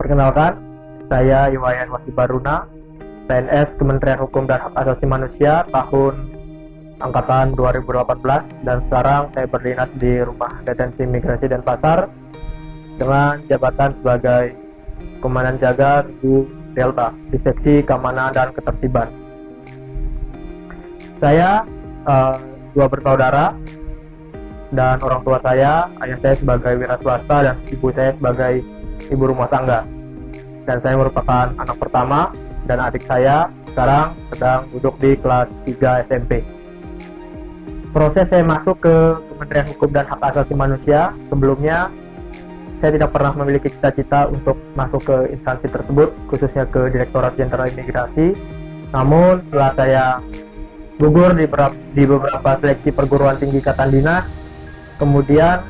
Perkenalkan, saya Iwayan Wasibaruna, PNS Kementerian Hukum dan Hak Asasi Manusia tahun angkatan 2018, dan sekarang saya berdinas di Rumah Detensi Imigrasi Denpasar dengan jabatan sebagai Komandan Jaga Regu Delta di Seksi Keamanan dan Ketertiban. Saya dua bersaudara, dan orang tua saya, ayah saya sebagai wira swasta dan ibu saya sebagai ibu rumah tangga. Dan saya merupakan anak pertama, dan adik saya sekarang sedang duduk di kelas 3 SMP. Proses saya masuk ke Kementerian Hukum dan Hak Asasi Manusia, sebelumnya saya tidak pernah memiliki cita-cita untuk masuk ke instansi tersebut, khususnya ke Direktorat Jenderal Imigrasi. Namun setelah saya gugur di beberapa seleksi perguruan tinggi ikatan dinas, kemudian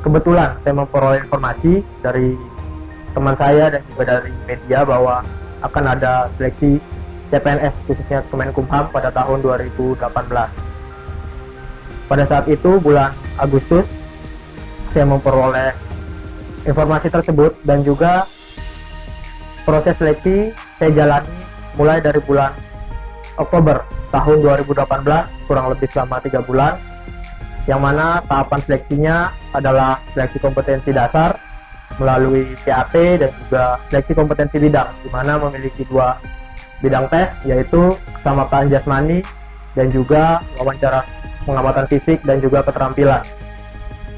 kebetulan saya memperoleh informasi dari teman saya dan juga dari media bahwa akan ada seleksi CPNS khususnya Kemenkumham pada tahun 2018. Pada saat itu bulan Agustus saya memperoleh informasi tersebut, dan juga proses seleksi saya jalani mulai dari bulan Oktober tahun 2018 kurang lebih selama 3 bulan, yang mana tahapan seleksinya adalah seleksi kompetensi dasar melalui PAT dan juga seleksi kompetensi bidang, di mana memiliki 2 bidang tes, yaitu keselamatan jasmani dan juga wawancara pengamatan fisik dan juga keterampilan.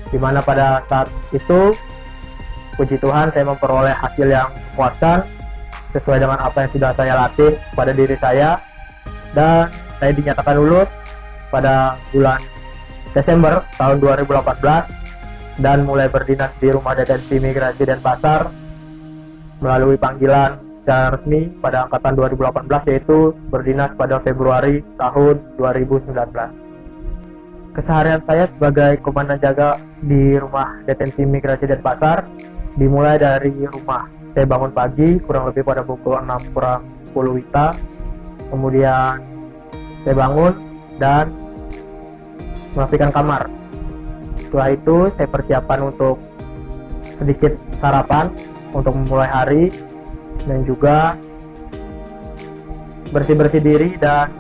Di mana pada saat itu, puji Tuhan, saya memperoleh hasil yang memuaskan sesuai dengan apa yang sudah saya latih pada diri saya, dan saya dinyatakan lulus pada bulan Desember tahun 2018 dan mulai berdinas di Rumah Detensi Imigrasi Denpasar melalui panggilan secara resmi pada angkatan 2018, yaitu berdinas pada Februari tahun 2019. Keseharian saya sebagai komandan jaga di Rumah Detensi Imigrasi Denpasar dimulai dari rumah. Saya bangun pagi kurang lebih pada pukul 6 kurang 10 WITA. Kemudian saya bangun dan merapikan kamar. Setelah itu saya persiapan untuk sedikit sarapan untuk memulai hari, dan juga bersih-bersih diri dan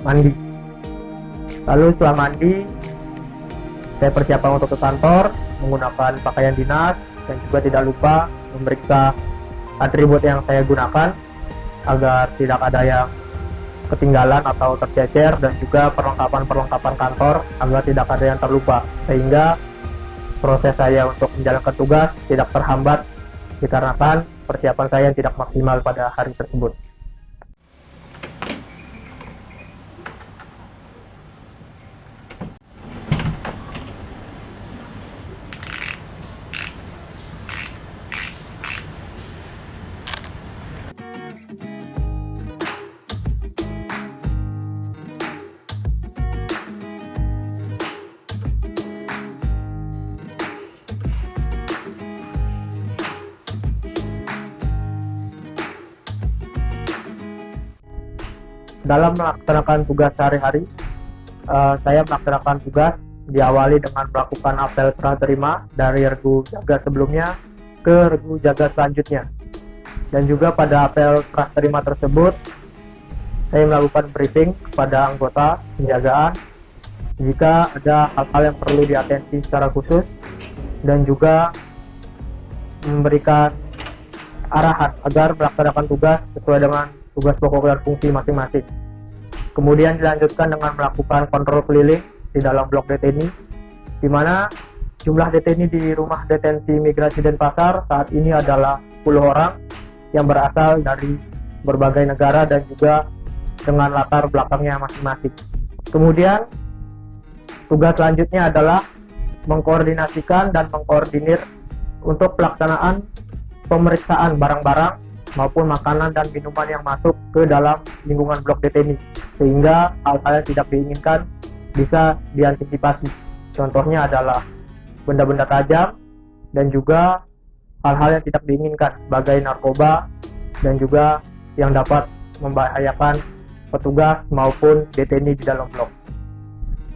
mandi. Lalu setelah mandi, saya persiapan untuk ke kantor menggunakan pakaian dinas, dan juga tidak lupa memeriksa atribut yang saya gunakan agar tidak ada yang ketinggalan atau tercecer, dan juga perlengkapan kantor agar tidak ada yang terlupa, sehingga proses saya untuk menjalankan tugas tidak terhambat dikarenakan persiapan saya yang tidak maksimal pada hari tersebut. Dalam melaksanakan tugas sehari-hari, saya melaksanakan tugas diawali dengan melakukan apel serah terima dari regu jaga sebelumnya ke regu jaga selanjutnya. Dan juga pada apel serah terima tersebut, saya melakukan briefing kepada anggota penjagaan jika ada hal-hal yang perlu diatensi secara khusus, dan juga memberikan arahan agar melaksanakan tugas sesuai dengan tugas pokok dan fungsi masing-masing. Kemudian dilanjutkan dengan melakukan kontrol keliling di dalam blok deteni, di mana jumlah deteni di Rumah Detensi Imigrasi Denpasar saat ini adalah 10 orang yang berasal dari berbagai negara dan juga dengan latar belakangnya masing-masing. Kemudian tugas selanjutnya adalah mengkoordinasikan dan mengkoordinir untuk pelaksanaan pemeriksaan barang-barang maupun makanan dan minuman yang masuk ke dalam lingkungan blok deteni, sehingga hal-hal yang tidak diinginkan bisa diantisipasi. Contohnya adalah benda-benda tajam dan juga hal-hal yang tidak diinginkan sebagai narkoba dan juga yang dapat membahayakan petugas maupun deteni di dalam blok.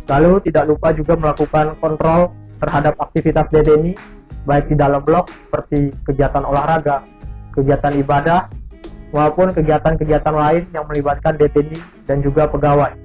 Lalu tidak lupa juga melakukan kontrol terhadap aktivitas deteni baik di dalam blok seperti kegiatan olahraga, kegiatan ibadah, maupun kegiatan-kegiatan lain yang melibatkan deteni dan juga pegawai.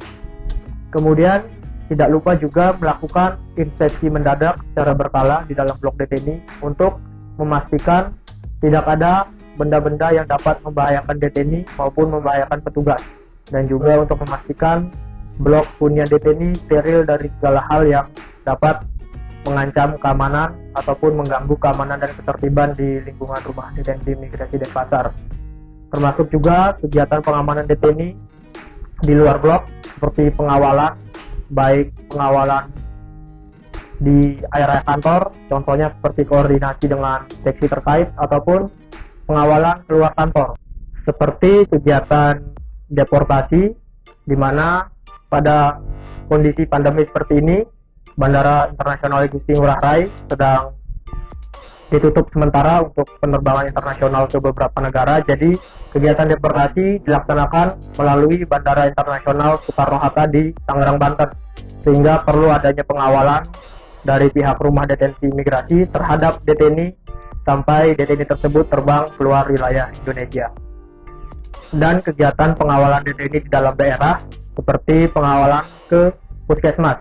Kemudian tidak lupa juga melakukan inspeksi mendadak secara berkala di dalam blok deteni untuk memastikan tidak ada benda-benda yang dapat membahayakan deteni maupun membahayakan petugas, dan juga untuk memastikan blok hunian deteni steril dari segala hal yang dapat mengancam keamanan ataupun mengganggu keamanan dan ketertiban di lingkungan rumah detensi imigrasi Denpasar. Termasuk juga kegiatan pengamanan deteni di luar blok seperti pengawalan, baik pengawalan di area kantor, contohnya seperti koordinasi dengan seksi terkait, ataupun pengawalan keluar kantor seperti kegiatan deportasi, di mana pada kondisi pandemi seperti ini Bandara Internasional Igusti Ngurah Rai sedang ditutup sementara untuk penerbangan internasional ke beberapa negara. Jadi kegiatan deportasi dilaksanakan melalui Bandara Internasional Soekarno-Hatta di Tangerang, Banten, sehingga perlu adanya pengawalan dari pihak rumah detensi imigrasi terhadap deteni sampai deteni tersebut terbang keluar wilayah Indonesia. Dan kegiatan pengawalan deteni di dalam daerah seperti pengawalan ke puskesmas,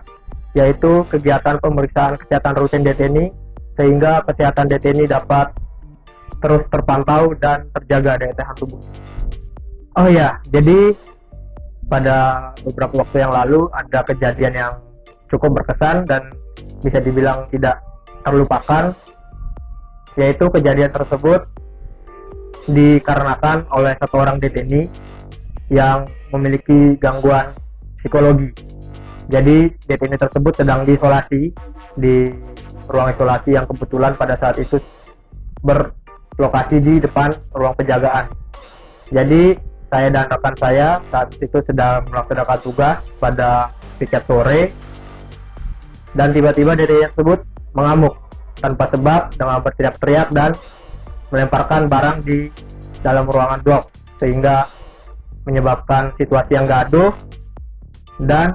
yaitu kegiatan pemeriksaan kesehatan rutin deteni sehingga kesehatan deteni dapat terus terpantau dan terjaga daya tahan tubuh. Oh ya, jadi pada beberapa waktu yang lalu ada kejadian yang cukup berkesan dan bisa dibilang tidak terlupakan, yaitu kejadian tersebut dikarenakan oleh satu orang deteni yang memiliki gangguan psikologi. Jadi deteni tersebut sedang diisolasi di ruang isolasi yang kebetulan pada saat itu berlokasi di depan ruang penjagaan. Jadi saya dan rekan saya saat itu sedang melaksanakan tugas pada piket sore, dan tiba-tiba deteni tersebut mengamuk tanpa sebab dengan berteriak-teriak dan melemparkan barang di dalam ruangan blok, sehingga menyebabkan situasi yang gaduh. Dan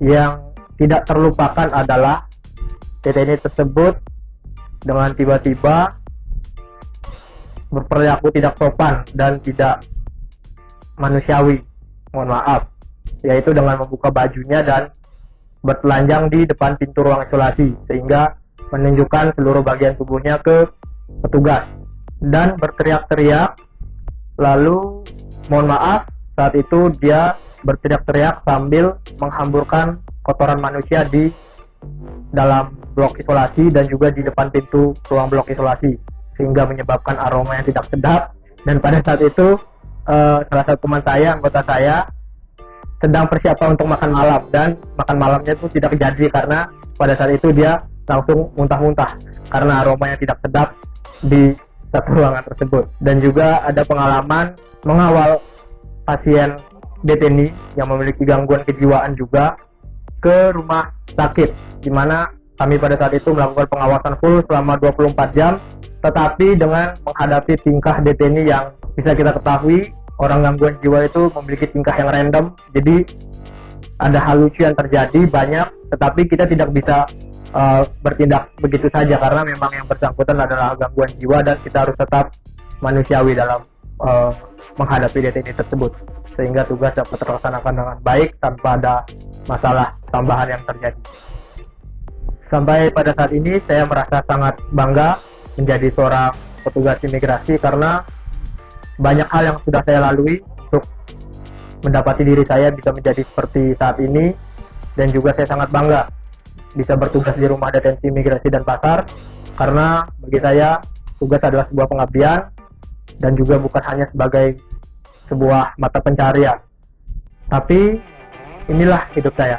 yang tidak terlupakan adalah deteni tersebut dengan tiba-tiba berperilaku tidak sopan dan tidak manusiawi, mohon maaf, yaitu dengan membuka bajunya dan bertelanjang di depan pintu ruang isolasi sehingga menunjukkan seluruh bagian tubuhnya ke petugas dan berteriak-teriak. Lalu mohon maaf, saat itu dia berteriak-teriak sambil menghamburkan kotoran manusia di dalam blok isolasi dan juga di depan pintu ruang blok isolasi, sehingga menyebabkan aroma yang tidak sedap. Dan pada saat itu salah satu teman saya, anggota saya, sedang persiapan untuk makan malam, dan makan malamnya itu tidak jadi karena pada saat itu dia langsung muntah-muntah karena aroma yang tidak sedap di satu ruangan tersebut. Dan juga ada pengalaman mengawal pasien deteni yang memiliki gangguan kejiwaan juga ke rumah sakit, di mana kami pada saat itu melakukan pengawasan full selama 24 jam, tetapi dengan menghadapi tingkah deteni yang bisa kita ketahui orang gangguan jiwa itu memiliki tingkah yang random. Jadi ada hal lucu yang terjadi banyak, tetapi kita tidak bisa bertindak begitu saja karena memang yang bersangkutan adalah gangguan jiwa dan kita harus tetap manusiawi dalam menghadapi deteni tersebut, sehingga tugas dapat terlaksanakan dengan baik tanpa ada masalah tambahan yang terjadi. Sampai pada saat ini saya merasa sangat bangga menjadi seorang petugas imigrasi karena banyak hal yang sudah saya lalui untuk mendapati diri saya bisa menjadi seperti saat ini, dan juga saya sangat bangga bisa bertugas di rumah detensi imigrasi Denpasar karena bagi saya tugas adalah sebuah pengabdian dan juga bukan hanya sebagai sebuah mata pencarian, tapi inilah hidup saya.